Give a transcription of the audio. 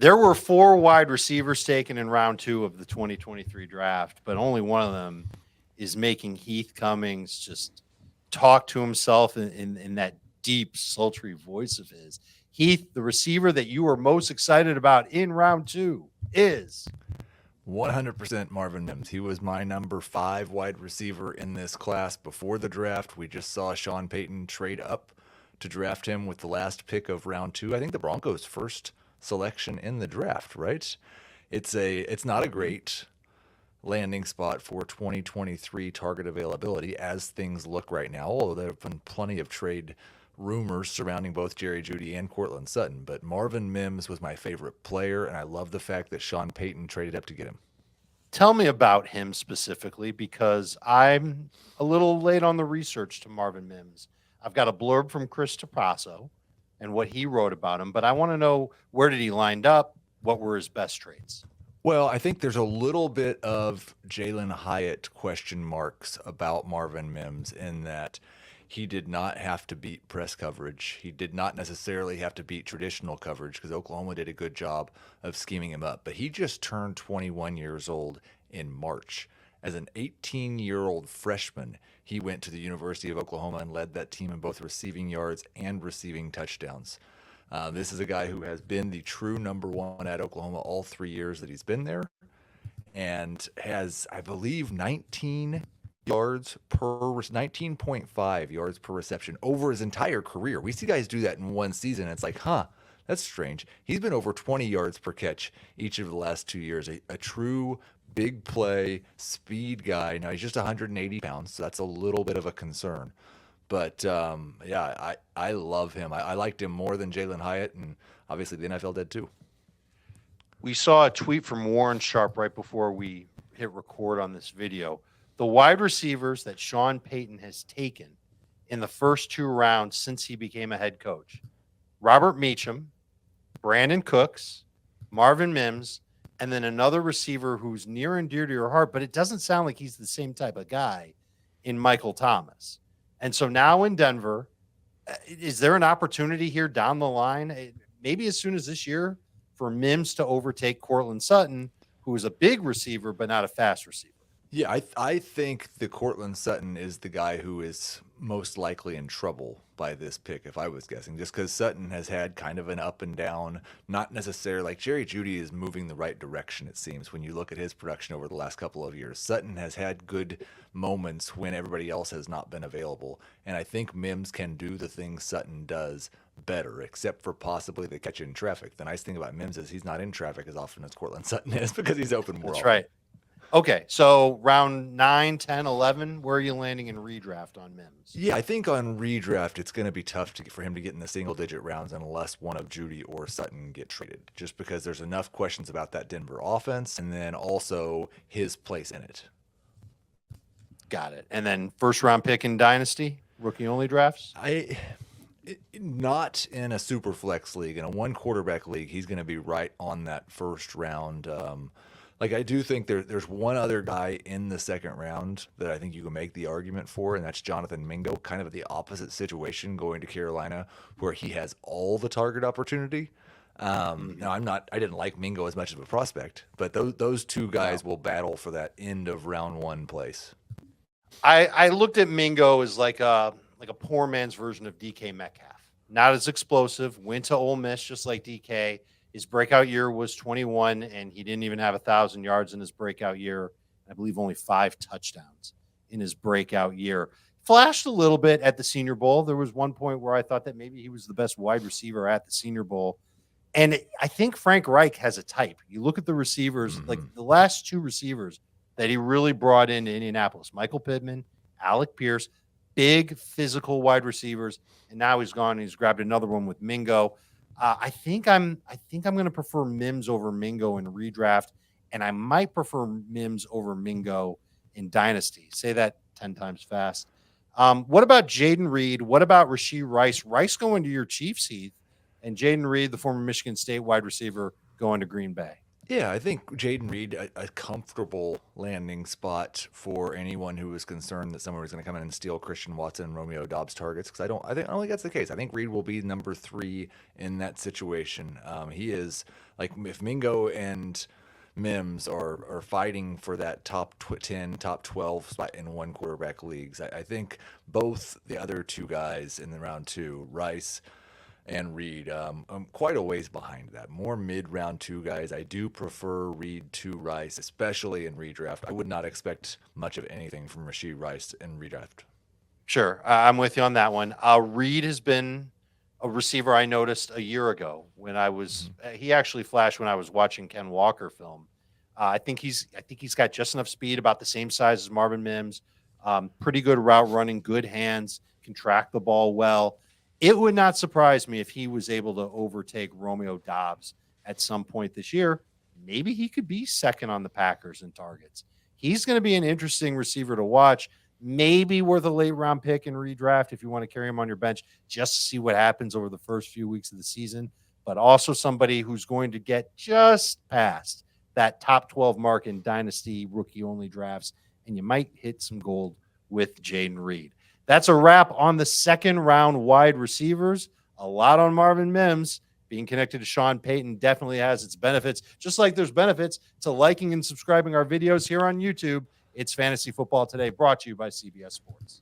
There were 4 wide receivers taken in round 2 of the 2023 draft, but only one of them is making Heath Cummings just talk to himself in that deep, sultry voice of his. Heath, the receiver that you were most excited about in round 2 is 100% Marvin Mims. He was my number 5 wide receiver in this class before the draft. We just saw Sean Payton trade up to draft him with the last pick of round 2. I think the Broncos' first selection in the draft, right? It's not a great landing spot for 2023 target availability as things look right now, although there have been plenty of trade rumors surrounding both Jerry Jeudy and Courtland Sutton. But Marvin Mims was my favorite player, and I love the fact that Sean Payton traded up to get him. Tell me about him specifically, because I'm a little late on the research to Marvin Mims. I've got a blurb from Chris Tapasso and what he wrote about him, but I want to know, where did he line up? What were his best traits? Well, I think there's a little bit of Jalen Hyatt question marks about Marvin Mims in that he did not have to beat press coverage. He did not necessarily have to beat traditional coverage because Oklahoma did a good job of scheming him up. But he just turned 21 years old in March. As an 18-year-old freshman, he went to the University of Oklahoma and led that team in both receiving yards and receiving touchdowns. This is a guy who has been the true number 1 at Oklahoma all 3 years that he's been there, and has, I believe, 19.5 yards per reception over his entire career. We see guys do that in one season. It's like, that's strange. He's been over 20 yards per catch each of the last 2 years. A true big play speed guy. Now he's just 180 pounds, so that's a little bit of a concern. But I love him. I liked him more than Jalen Hyatt, and obviously the NFL did too. We saw a tweet from Warren Sharp right before we hit record on this video. The wide receivers that Sean Payton has taken in the first 2 rounds since he became a head coach: Robert Meacham, Brandon Cooks, Marvin Mims, and then another receiver who's near and dear to your heart, but it doesn't sound like he's the same type of guy, in Michael Thomas. And so now in Denver, is there an opportunity here down the line, maybe as soon as this year, for Mims to overtake Courtland Sutton, who is a big receiver but not a fast receiver? Yeah, I think the Courtland Sutton is the guy who is most likely in trouble by this pick, if I was guessing, just because Sutton has had kind of an up and down, not necessarily like Jerry Jeudy is moving the right direction, it seems, when you look at his production over the last couple of years. Sutton has had good moments when everybody else has not been available, and I think Mims can do the things Sutton does better, except for possibly the catch in traffic. The nice thing about Mims is he's not in traffic as often as Courtland Sutton is because he's open more. That's right. Okay, so round 9, 10, 11, where are you landing in redraft on Mims? Yeah, I think on redraft, it's going to be tough for him to get in the single-digit rounds unless one of Jeudy or Sutton get traded, just because there's enough questions about that Denver offense and then also his place in it. Got it. And then first-round pick in Dynasty, rookie-only drafts? Not in a super flex league. In a one-quarterback league, he's going to be right on that first round. I do think there's one other guy in the second round that I think you can make the argument for, and that's Jonathan Mingo, kind of the opposite situation going to Carolina, where he has all the target opportunity. Now, I didn't like Mingo as much as a prospect, but those two guys will battle for that end of round 1 place. I looked at Mingo as like a poor man's version of DK Metcalf. Not as explosive, went to Ole Miss just like DK. His breakout year was 21, and he didn't even have 1,000 yards in his breakout year. I believe only 5 touchdowns in his breakout year. Flashed a little bit at the Senior Bowl. There was one point where I thought that maybe he was the best wide receiver at the Senior Bowl. And I think Frank Reich has a type. You look at the receivers, like the last 2 receivers that he really brought into Indianapolis, Michael Pittman, Alec Pierce, big physical wide receivers. And now he's gone and he's grabbed another one with Mingo. I think I'm going to prefer Mims over Mingo in redraft, and I might prefer Mims over Mingo in Dynasty. Say that 10 times fast. What about Jayden Reed? What about Rashee Rice? Rice going to your Chiefs, Heath, and Jayden Reed, the former Michigan State wide receiver, going to Green Bay. Yeah, I think Jayden Reed a comfortable landing spot for anyone who is concerned that someone was going to come in and steal Christian Watson and Romeo Dobbs targets, because I don't think that's the case. I think Reed will be number 3 in that situation. He is like, if Mingo and Mims are fighting for that top 10, top 12 spot in one quarterback leagues, I think both the other two guys in the round 2, Rice and Reed, I'm quite a ways behind that. More mid-round 2 guys. I do prefer Reed to Rice, especially in redraft. I would not expect much of anything from Rashee Rice in redraft. Sure, I'm with you on that one. Reed has been a receiver I noticed a year ago when I was. He actually flashed when I was watching Ken Walker film. I think he's got just enough speed, about the same size as Marvin Mims. Pretty good route running, good hands, can track the ball well. It would not surprise me if he was able to overtake Romeo Dobbs at some point this year. Maybe he could be second on the Packers in targets. He's going to be an interesting receiver to watch. Maybe worth a late round pick in redraft if you want to carry him on your bench just to see what happens over the first few weeks of the season. But also somebody who's going to get just past that top 12 mark in dynasty rookie only drafts, and you might hit some gold with Jayden Reed. That's a wrap on the second round wide receivers. A lot on Marvin Mims. Being connected to Sean Payton definitely has its benefits, just like there's benefits to liking and subscribing our videos here on YouTube. It's Fantasy Football Today, brought to you by CBS Sports.